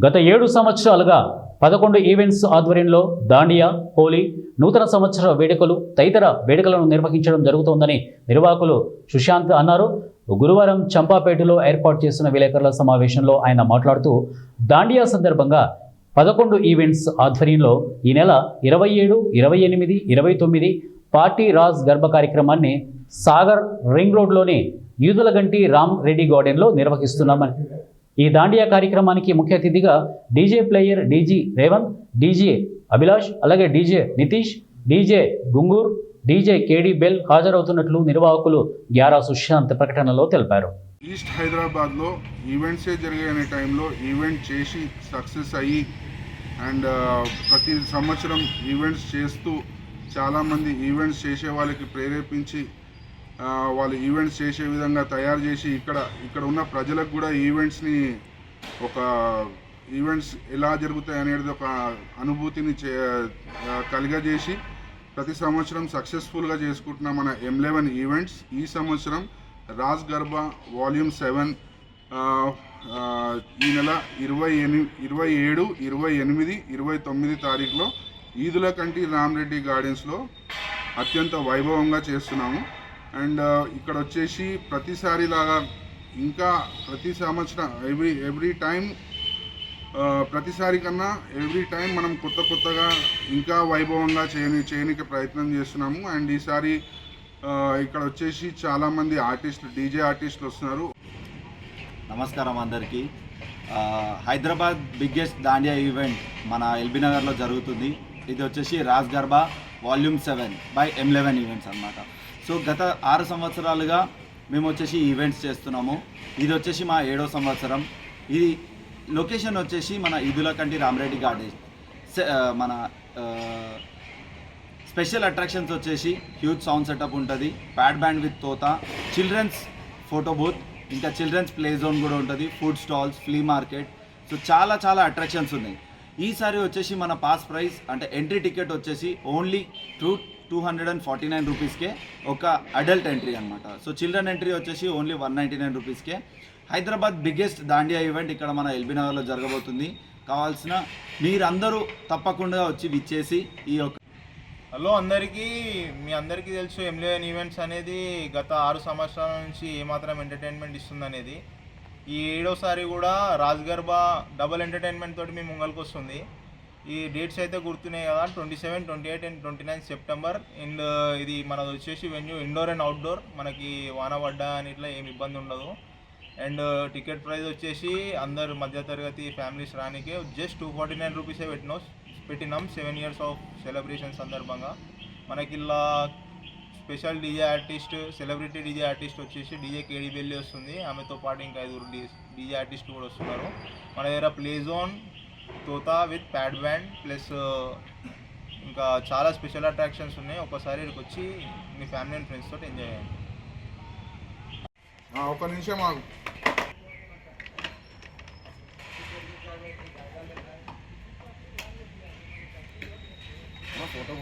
గత 7 సంవత్సరాలుగా 11 ఈవెంట్స్ ఆధ్వర్యంలో దాండియా, హోలీ, నూతన సంవత్సర వేడుకలు తదితర వేడుకలను నిర్వహించడం జరుగుతోందని నిర్వాహకులు సుశాంత్ అన్నారు. గురువారం చంపాపేటలో ఏర్పాటు చేసిన విలేకరుల సమావేశంలో ఆయన మాట్లాడుతూ దాండియా సందర్భంగా 11 ఈవెంట్స్ ఆధ్వర్యంలో ఈ నెల 27, 28, 29 పార్టీ రాజ్ గర్భ కార్యక్రమాన్ని సాగర్ రింగ్ రోడ్లోని యూదులగంటి రామ్ రెడ్డి గార్డెన్లో నిర్వహిస్తున్నామని, ఈ దాండియా కార్యక్రమానికి ముఖ్య అతిథిగా DJ player DG Revanth, DJ Abhilash, అలాగే DJ Nitish, DJ Gungur, DJ KD Bell హాజరవుతున్నట్లు నిర్వాహకులు గ్యారా సుశాంత్ ప్రకటనలో తెలిపారు. ఈస్ట్ హైదరాబాద్లో ఈవెంట్సే జరిగే టైంలో ఈవెంట్ చేసి సక్సెస్ అయ్యి అండ్ ప్రతి సంవత్సరం ఈవెంట్స్ చేస్తూ చాలామంది ఈవెంట్స్ చేసే వాళ్ళకి ప్రేరేపించి వాళ్ళు ఈవెంట్స్ చేసే విధంగా తయారు చేసి ఇక్కడ ఉన్న ప్రజలకు కూడా ఈవెంట్స్ని ఒక ఈవెంట్స్ ఎలా జరుగుతాయి అనేది ఒక అనుభూతిని కలిగజేసి ప్రతి సంవత్సరం సక్సెస్ఫుల్గా చేసుకుంటున్న మన M11 ఈవెంట్స్ ఈ సంవత్సరం రాజ్ గర్భా వాల్యూమ్ 7 ఈ నెల 27, 28, 29 తారీఖులో ఈదులకంటి రామ్ రెడ్డి గార్డెన్స్లో అత్యంత వైభవంగా చేస్తున్నాము. అండ్ ఇక్కడ వచ్చేసి ప్రతిసారి లాగా ఇంకా ప్రతి సంవత్సరం ఎవ్రీ టైం ప్రతిసారి కన్నా ఎవ్రీ టైం మనం కొత్తగా ఇంకా వైభవంగా చేయడానికి ప్రయత్నం చేస్తున్నాము. అండ్ ఈసారి ఇక్కడ వచ్చేసి చాలామంది ఆర్టిస్టులు డీజే ఆర్టిస్టులు వస్తున్నారు. నమస్కారం అందరికీ. హైదరాబాద్ బిగ్గెస్ట్ దాండియా ఈవెంట్ మన ఎల్బీ నగర్లో జరుగుతుంది. ఇది వచ్చేసి Raj Garba volume 7 by M11 events అన్నమాట. సో గత 6 సంవత్సరాలుగా మేము వచ్చేసి ఈవెంట్స్ చేస్తున్నాము. ఇది వచ్చేసి మా 7వ సంవత్సరం. ఇది లొకేషన్ వచ్చేసి మన ఈదులకంటి రామరెడ్డి గార్డెన్. మన స్పెషల్ అట్రాక్షన్స్ వచ్చేసి హ్యూజ్ సౌండ్ సెటప్ ఉంటుంది, pad band with Thota, children's photo booth, ఇంకా చిల్డ్రన్స్ ప్లే జోన్ కూడా ఉంటుంది, food stalls, flea market. So చాలా అట్రాక్షన్స్ ఉన్నాయి. ఈసారి వచ్చేసి మన పాస్ ప్రైస్ అంటే ఎంట్రీ టికెట్ వచ్చేసి ఓన్లీ 249 రూపీస్కే ఒక అడల్ట్ ఎంట్రీ అనమాట. సో చిల్డ్రన్ ఎంట్రీ వచ్చేసి ఓన్లీ 199 రూపీస్కే. హైదరాబాద్ బిగ్గెస్ట్ దాండియా ఈవెంట్ ఇక్కడ మన ఎల్బీ నగర్లో జరగబోతుంది. కావాల్సిన మీరందరూ తప్పకుండా వచ్చి విచ్చేసి ఈ యొక్క హలో అందరికీ, మీ అందరికీ తెలుసు M11 ఈవెంట్స్ అనేది గత 6 సంవత్సరాల నుంచి ఏమాత్రం ఎంటర్టైన్మెంట్ ఇస్తుంది అనేది. ఈ 7వసారి కూడా రాజ్ గర్భా డబుల్ ఎంటర్టైన్మెంట్ తోటి మీ ముంగల్కి వస్తుంది. ఈ డేట్స్ అయితే గుర్తున్నాయి కదా, 27, 28 అండ్ 29 సెప్టెంబర్. అండ్ ఇది మనది వచ్చేసి వెన్యూ ఇండోర్ అండ్ అవుట్డోర్, మనకి వాన పడ్డా అని ఇట్లా ఏమి ఇబ్బంది ఉండదు. అండ్ టికెట్ ప్రైస్ వచ్చేసి అందరు మధ్యతరగతి ఫ్యామిలీస్ రానికే జస్ట్ 249 రూపీసే పెట్టినాం 7 years ఆఫ్ సెలబ్రేషన్ సందర్భంగా. మనకి ఇలా special DJ artist, celebrity DJ artist వచ్చేసి డీజే కేడీ బెల్లి వస్తుంది. ఆమెతో పాటు ఇంకా 5 డీజే ఆర్టిస్టులు కూడా వస్తున్నారు. మన దగ్గర play zone, Thota with pad band plus ఇంకా చాలా స్పెషల్ అట్రాక్షన్స్ ఉన్నాయి. ఒకసారి ఇక్కడికి వచ్చి మీ ఫ్యామిలీ అండ్ ఫ్రెండ్స్ తోటి ఎంజాయ్ చేయండి. ఒక నిమిషం ఆగు. ఫోటో